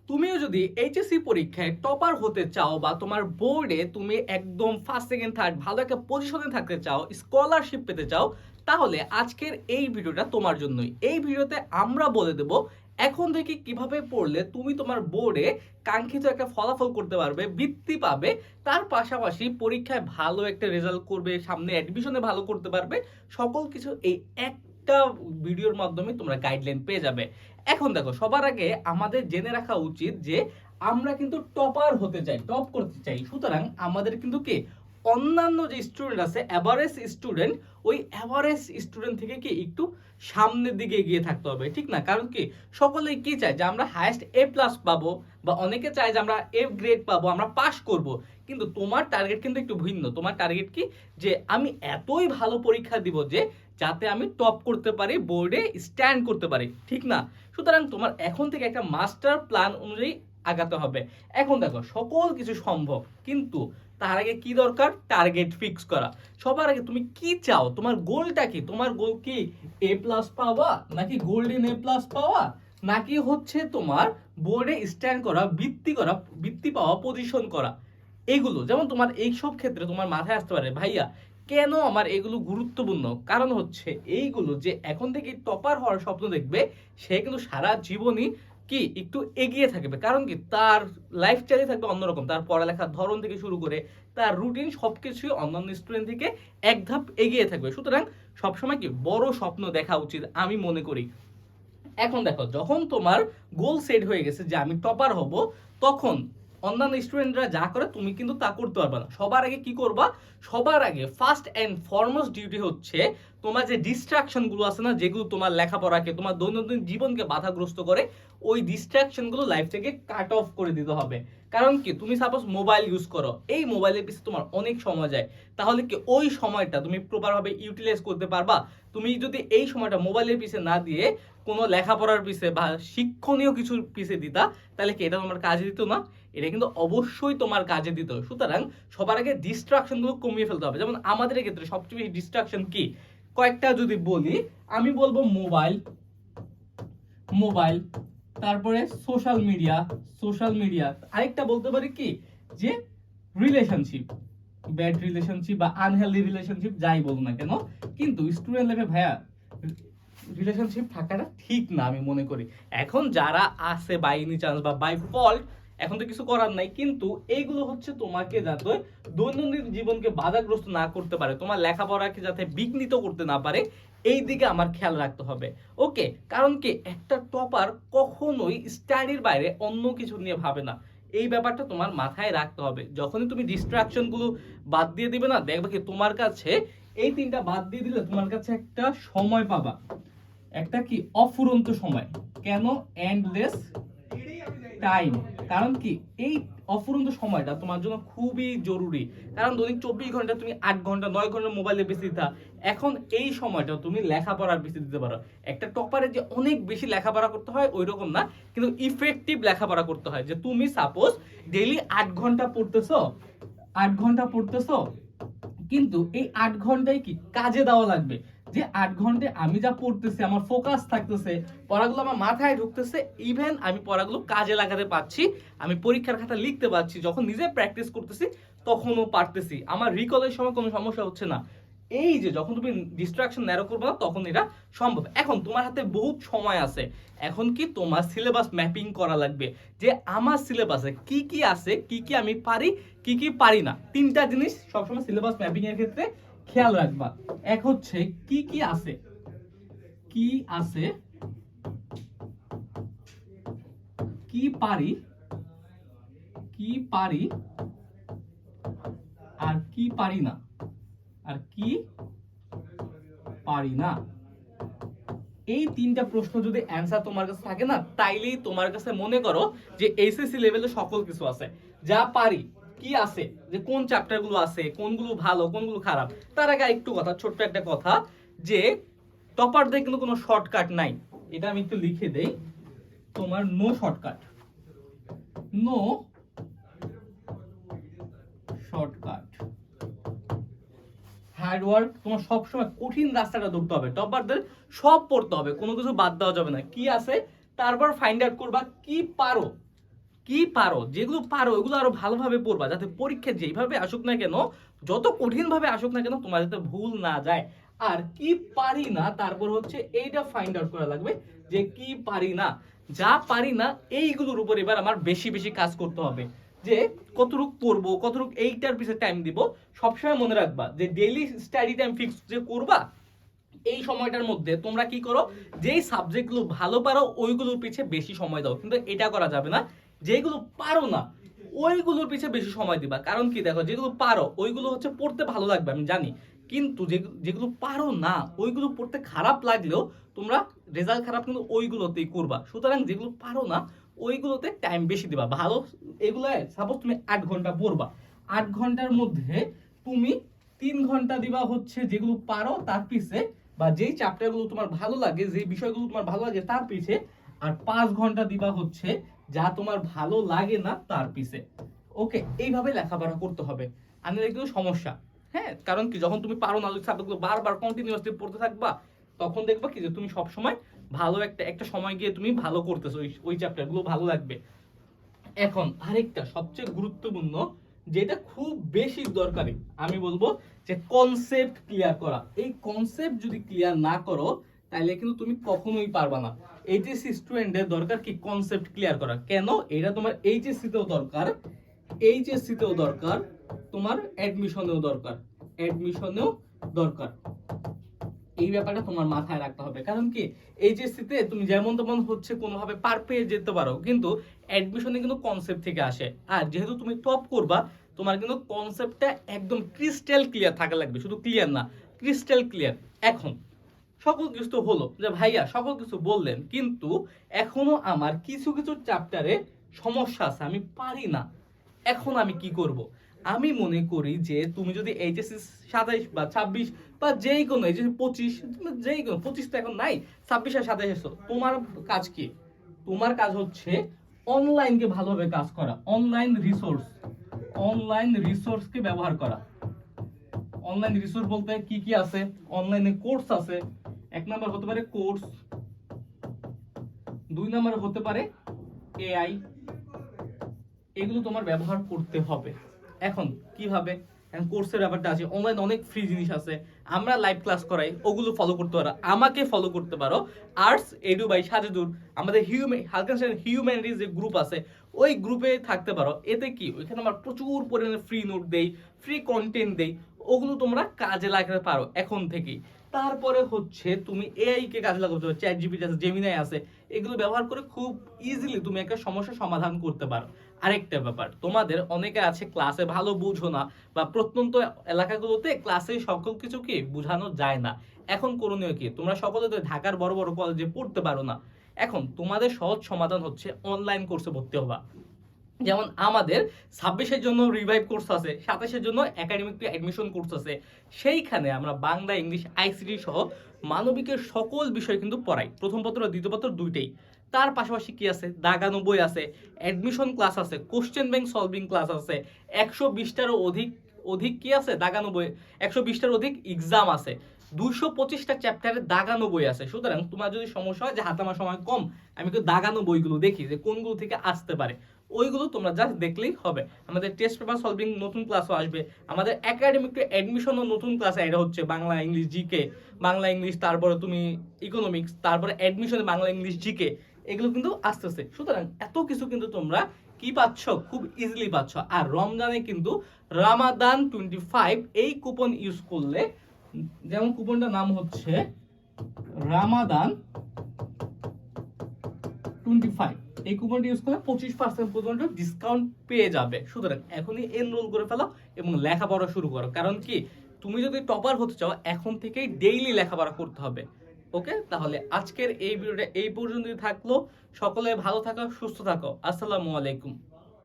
তুমিও যদি এইচএসসি পরীক্ষায় টপার হতে চাও বা তোমার বোর্ডে তুমি একদম ফার্স্ট সেকেন্ড থার্ড ভালো একটা পজিশনে থাকতে চাও, স্কলারশিপ পেতে চাও, তাহলে আজকের এই ভিডিওটা তোমার জন্যই। এই ভিডিওতে আমরা বলে দেব এখন থেকে কিভাবে পড়লে তুমি তোমার বোর্ডে কাঙ্ক্ষিত একটা ফলাফল করতে পারবে, বৃত্তি পাবে, তার পাশাপাশি পরীক্ষায় ভালো একটা রেজাল্ট করবে, সামনে অ্যাডমিশনে ভালো করতে পারবে। সকল কিছু এই একটা ভিডিওর মাধ্যমে তোমরা গাইডলাইন পেয়ে যাবে। এখন দেখো, সবার আগে আমাদের জেনে রাখা উচিত যে আমরা কিন্তু টপার হতে চাই, টপ করতে চাই। সুতরাং আমাদের কিন্তু কি অন্যান্য যে স্টুডেন্ট আছে, অ্যাভারেজ স্টুডেন্ট, ওই অ্যাভারেজ স্টুডেন্ট থেকে কি একটু সামনের দিকে এগিয়ে থাকতে হবে, ঠিক না? কারণ কি সকলেই কি চায় যে আমরা হাইয়েস্ট এ প্লাস পাবো, বা অনেকে চায় যে আমরা এ গ্রেড পাবো, আমরা পাস করব। কিন্তু তোমার টার্গেট কিন্তু একটু ভিন্ন। তোমার টার্গেট কি, যে আমি এতই ভালো পরীক্ষা দিব যে যাতে আমি টপ করতে পারি, বোর্ডে স্ট্যান্ড করতে পারি, ঠিক না? সুতরাং তোমার এখন থেকে একটা মাস্টার প্ল্যান অনুযায়ী আগাতে হবে। এখন দেখো, সকল কিছু সম্ভব, কিন্তু তার আগে কি দরকার? টার্গেট ফিক্স করা। সবার আগে তুমি কি চাও, তোমার গোলটা কি? তোমার গোল কি এ প্লাস পাওয়া, নাকি গোল্ডেন এ প্লাস পাওয়া, নাকি হচ্ছে তোমার বোর্ডে স্ট্যান্ড করা, বৃত্তি পাওয়া, পজিশন করা? এগুলো যেমন তোমার এইসব ক্ষেত্রে তোমার মাথায় আসতে পারে, ভাইয়া কেন আমার এগুলো গুরুত্বপূর্ণ? কারণ হচ্ছে এইগুলো, যে এখন থেকে টপার হওয়ার স্বপ্ন দেখবে, সে কিন্তু সারা জীবনই কি একটু এগিয়ে থাকবে। কারণ কি তার লাইফস্টাইলই থাকবে অন্যরকম, তার পড়ালেখার ধরন থেকে শুরু করে তার রুটিন সবকিছুই অন্যান্য স্টুডেন্ট থেকে এক ধাপ এগিয়ে থাকবে। সুতরাং সবসময় কি বড় স্বপ্ন দেখা উচিত আমি মনে করি। এখন দেখো, যখন তোমার গোল সেট হয়ে গেছে যে আমি টপার হব, তখন অন্যান্য স্টুডেন্টরা যা করে তুমি কিন্তু তা করতে পারবে না। সবার আগে কি করবা? সবার আগে ফার্স্ট এন্ড ফরমোস্ট ডিউটি হচ্ছে তোমার যে ডিস্ট্রাকশন গুলো আছে না, যেগুলো তোমার লেখাপড়াকে, তোমার দৈনন্দিন জীবনকে বাধাগ্রস্ত করে, ওই ডিস্ট্রাকশন গুলো লাইফ থেকে কাট অফ করে দিতে হবে। কারণ কি তুমি সাপোজ মোবাইল ইউজ করো, এই মোবাইলের পিছনে তোমার অনেক সময় যায়, তাহলে কি ওই সময়টা তুমি প্রপারভাবে ইউটিলাইজ করতে পারবা? তুমি যদি এই সময়টা মোবাইলের পিছে না দিয়ে কোনো লেখাপড়ার পিছে বা শিক্ষণীয় কিছুর পিছে দিতা, তাহলে কি এটা তোমার কাজে দিত না? এটা কিন্তু অবশ্যই তোমার কাজে দিত। সুতরাং সবার আগে ডিস্ট্রাকশন গুলো কমিয়ে ফেলতে হবে। যেমন আমাদের ক্ষেত্রে সবচেয়ে বেশি ডিস্ট্রাকশন কি, কয়েকটা যদি বলি, আমি বলবো মোবাইল, মোবাইল, তারপরে সোশ্যাল মিডিয়া, আরেকটা বলতে পারি কি, যে রিলেশনশিপ, ব্যাড রিলেশনশিপ বা আনহেলদি রিলেশনশিপ, যাই বল না কেন, কিন্তু স্টুডেন্ট লাইফে ভাইয়া রিলেশনশিপ থাকাটা ঠিক না আমি মনে করি। এখন যারা আছে বাই এনি চান্স বা বাই ফল্ট, এখন তো কিছু করার নাই, কিন্তু এইগুলো হচ্ছে তোমাকে যাতে দৈনন্দিন জীবনকে বাধাগ্রস্ত না করতে পারে, তোমার লেখাপড়াকে যাতে বিঘ্নিত করতে না পারে, এই দিকে আমার খেয়াল রাখতে হবে। ওকে? কারণ কি একটা টপার কখনোই স্টাডির বাইরে অন্য কিছু নিয়ে ভাবে না। এই ব্যাপারটা তোমার মাথায় রাখতে হবে। যখনই তুমি ডিস্ট্রাকশন গুলো বাদ দিয়ে দিবে না, দেখবে কি তোমার কাছে এই তিনটা বাদ দিয়ে দিলে তোমার কাছে একটা সময় পাবা, একটা কি অফুরন্ত সময়। কেন এন্ডলেস টাইম? কারণ কি এই অফুরন্ত সময়টা তোমার জন্য খুবই জরুরি। কারণ দৈনিক 24 ঘন্টা তুমি 8 ঘন্টা 9 ঘন্টা মোবাইলে বেশি দিতা, এখন এই সময়টা তুমি লেখাপড়ার বেশি দিতে পারো। একটা টপারে যে অনেক বেশি লেখাপড়া করতে হয় ওই রকম না, কিন্তু ইফেক্টিভ লেখাপড়া করতে হয়। যে তুমি সাপোজ ডেইলি 8 ঘন্টা পড়তেছো, 8 ঘন্টা পড়তেছো, কিন্তু এই 8 ঘন্টায় কি কাজে দেওয়া লাগবে। যে 8 ঘন্টায় আমি যা পড়তেছি আমার ফোকাস থাকতেছে, পড়াগুলো আমার মাথায় ঢুকতেছে, ইভেন আমি পড়াগুলো কাজে লাগাতে পারছি, আমি পরীক্ষার খাতা লিখতে পারছি, যখন নিজে প্র্যাকটিস করতেছি তখনও পারতেছি, আমার রিকলের সময় কোনো সমস্যা হচ্ছে না। এই যে যখন তুমি ডিস্ট্রাকশন ন্যারো করবে না, তখন এটা সম্ভব। এখন তোমার হাতে বহুত সময় আছে, এখন কি তোমার সিলেবাস ম্যাপিং করা লাগবে, যে আমার সিলেবাসে কি কি আছে, কি কি আমি পারি, কি কি পারি না। তিনটা জিনিস সবসময় সিলেবাস ম্যাপিং এর ক্ষেত্রে খেয়াল রাখবা। এক হচ্ছে কি কি আছে, কি আছে, কি পারি, কি পারি, আর কি পারি না, আর কি পারি না। এই তিনটা প্রশ্ন যদি অ্যান্সার তোমার কাছে থাকে না, তাইলেই তোমার কাছে মনে করো যে এইচএসসি লেভেলে সকল কিছু আছে। যা পারি, কি আছে, যে কোন চ্যাপ্টার গুলো আছে, কোনগুলো ভালো, কোনগুলো খারাপ। তার আগে একটু কথা, ছোট্ট একটা কথা, যে টপারদের কিন্তু কোনো শর্টকাট নাই। এটা আমি একটু লিখে দেই, তোমার no shortcut, no shortcut. Hard work, তোমার সবসময় কঠিন রাস্তাটা ধরতে হবে। টপারদের সব পড়তে হবে, কোনো কিছু বাদ দেওয়া যাবে না। কি আছে তারপর ফাইন্ড আউট করবা কি পারো, কি পারো, যেগুলো পারো ওইগুলো আরো ভালোভাবে পড়বা, যাতে পরীক্ষা যেইভাবে আসুক না কেন, যত কঠিন ভাবে আসুক না কেন, তোমার যাতে ভুল না যায়। আর কি পারি না, তারপর হচ্ছে এইটা ফাইন্ড আউট করা লাগবে যে কি পারি না। যা পারি না এইগুলোর উপর এবার আমার বেশি বেশি কাজ করতে হবে, যে কতটুক পড়বো, কতটুক এইটার পিছনে টাইম দিব। সবসময় মনে রাখবা যে ডেইলি স্টাডি টাইম ফিক্স যে করবা, এই সময়টার মধ্যে তোমরা কি করো, যেই সাবজেক্টগুলো ভালো পারো ওইগুলোর পিছে বেশি সময় দাও। কিন্তু এটা করা যাবে না, যেগুলো পারো না ওইগুলোর পিছে বেশি সময় দিবা। কারণ কি, দেখো যেগুলো পারো ওইগুলো হচ্ছে পড়তে ভালো লাগবে, আমি জানি, কিন্তু যেগুলো পারো না ওইগুলো পড়তে খারাপ লাগলেও তোমরা রেজাল্ট খারাপ কিন্তু ওইগুলোতেই করবা। সুতরাং যেগুলো পারো না ওইগুলোতে টাইম বেশি দিবা। ভালো এগুলো, সাপোজ তুমি 8 ঘন্টা পড়বা, 8 ঘন্টার মধ্যে তুমি 3 ঘন্টা দিবা হচ্ছে যেগুলো পারো তার পিছে, বা যেই চ্যাপ্টারগুলো তোমার ভালো লাগে, যে বিষয়গুলো তোমার ভালো লাগে তার পিছে, আর 5 ঘন্টা দিবা হচ্ছে যা তোমার ভালো লাগে না তার পিছে। ওকে, এইভাবে লেখাপড়া করতে হবে, আমি কিন্তু সমস্যা। হ্যাঁ, কারণ কি, যখন তুমি পারো না, সাবজেক্টগুলো বারবার কন্টিনিউয়াসলি পড়তে থাকবা, তখন দেখবা কি যে তুমি সব সময় ভালো একটা সময় গিয়ে তুমি ভালো করতেছো, ওই চ্যাপ্টারগুলো ভালো লাগবে। এখন আরেকটা সবচেয়ে গুরুত্বপূর্ণ, যেটা খুব বেশি দরকারি, আমি বলবো যে কনসেপ্ট ক্লিয়ার করা। এই কনসেপ্ট যদি ক্লিয়ার না করো তাহলে কিন্তু তুমি কখনোই পারবা না। এইচএসসি স্টুডেন্টের দরকার কি কনসেপ্ট ক্লিয়ার করা। কেন? এটা তোমার এইচএসসি তেও দরকার, এইচএসসি তেও দরকার, তোমার অ্যাডমিশনেও দরকার, অ্যাডমিশনেও দরকার। এই ব্যাপারটা তোমার মাথায় রাখতে হবে। কারণ কি, এইচএসসি তে তুমি যেমন তেমন হচ্ছে কোনোভাবে পার পেয়ে যেতে পারো, কিন্তু অ্যাডমিশনে কিন্তু কনসেপ্ট থেকে আসে। আর যেহেতু তুমি টপ করবা, তোমার কিন্তু কনসেপ্টটা একদম ক্রিস্টাল ক্লিয়ার থাকা লাগবে, শুধু ক্লিয়ার না, ক্রিস্টাল ক্লিয়ার। এখন সকল কিছু তো হলো যে ভাইয়া সকল কিছু বললেন, কিন্তু এখনো আমার কিছু কিছু চ্যাপ্টারে সমস্যা আছে, আমি পারি না। এখন আমি কি করব? আমি মনে করি যে তুমি যদি এইচএসসি 27 বা 26 বা যেই কোনো এইচএসসি 25, যেই কোনো 25 তো এখন নাই, 26 আর 27 এসো, তোমার কাজ কি? তোমার কাজ হচ্ছে অনলাইনকে ভালোভাবে কাজ করা, অনলাইন রিসোর্সকে ব্যবহার করা। অনলাইন রিসোর্স বলতে কি কি আছে? অনলাইনে কোর্স আছে, 1 নাম্বার হতে পারে কোর্স, 2 নাম্বার হতে পারে এআই। এগুলো তোমার ব্যবহার করতে হবে। এখন কিভাবে? কোর্সের ব্যাপারটা আছে, অনলাইন অনেক ফ্রি জিনিস আছে, আমরা লাইভ ক্লাস করাই, ওগুলো ফলো করতে পারো, আমাকে ফলো করতে পারো, আর্টস এডু বাই সাজেদুর, আমাদের হিউম্যানিটিজ যে গ্রুপ আছে ওই গ্রুপে থাকতে পারো। এতে কি, ওইখানে আমরা প্রচুর পরিমাণে ফ্রি নোট দেই, ফ্রি কন্টেন্ট দেই, ওগুলো তোমরা কাজে লাগাতে পারো এখন থেকেই। তারপরে হচ্ছে তুমি এআই কে কাজে লাগাতে পারো, চ্যাট জিপিটি আছে, জেমিনাই আছে, এগুলো ব্যবহার করে খুব ইজিলি তুমি একটা সমস্যার সমাধান করতে পারো। আরেকটা ব্যাপার, তোমাদের অনেকে আছে ক্লাসে ভালো বুঝো না, বা প্রত্যন্ত এলাকাগুলোতে ক্লাসে সকল কিছু কি বোঝানো যায় না। এখন করণীয় কি? তোমরা সকলে তো ঢাকার বড় বড় কলেজে পড়তে পারো না। এখন তোমাদের সহজ সমাধান হচ্ছে অনলাইন কোর্সে ভর্তি হবা। যেমন আমাদের 26-এর জন্য রিভাইভ কোর্স আছে, 27-এর জন্য একাডেমিক অ্যাডমিশন কোর্স আছে। সেইখানে আমরা বাংলা, ইংলিশ, আইসিটি সহ মানবিকের সকল বিষয় কিন্তু পড়াই, প্রথম পত্র দ্বিতীয় পত্র দুইটাই। তার পাশাপাশি কি আছে, দাগানো বই আছে, অ্যাডমিশন ক্লাস আছে, কোশ্চেন ব্যাংক সলভিং ক্লাস আছে, 120টারও অধিক কি আছে দাগানো বই, 120টার অধিক এক্সাম আছে, 225টা চ্যাপ্টারে দাগানো বই আছে। সুতরাং তোমার যদি সমস্যা হয় যে হাতে আমার সময় কম, আমি কিন্তু দাগানো বইগুলো দেখি যে কোনগুলো থেকে আসতে পারে, ওইগুলো তোমরা জাস্ট দেখলেই হবে। আমাদের টেস্ট পেপার সলভিং নতুন ক্লাসও আসবে, আমাদের একাডেমিক অ্যাডমিশনও নতুন ক্লাস অ্যাড হচ্ছে, Bangla English GK, Bangla English, তারপরে তুমি ইকোনমিক্স, তারপরে অ্যাডমিশনে বাংলা ইংলিশ জিকে, এগুলো কিন্তু আসতেছে। সুতরাং এত কিছু কিন্তু তোমরা কি পাচ্ছ, খুব ইজিলি পাচ্ছ। আর রমজানে কিন্তু রামাদান 25 এই কুপন ইউজ করলে, যেমন কুপনটার নাম হচ্ছে রামাদান 25, এই কুপনটি ইউজ করলে 25% পর্যন্ত ডিসকাউন্ট পেয়ে যাবে। সুতরাং এখনই এনরোল করে ফেলো এবং লেখাপড়া শুরু করো। কারণ কি, তুমি যদি টপার হতে চাও এখন থেকেই ডেইলি লেখাপড়া করতে হবে। ওকে, তাহলে আজকের এই ভিডিওটা এই পর্যন্তই থাকলো। সকলে ভালো থাকো, সুস্থ থাকো। আসসালামু আলাইকুম।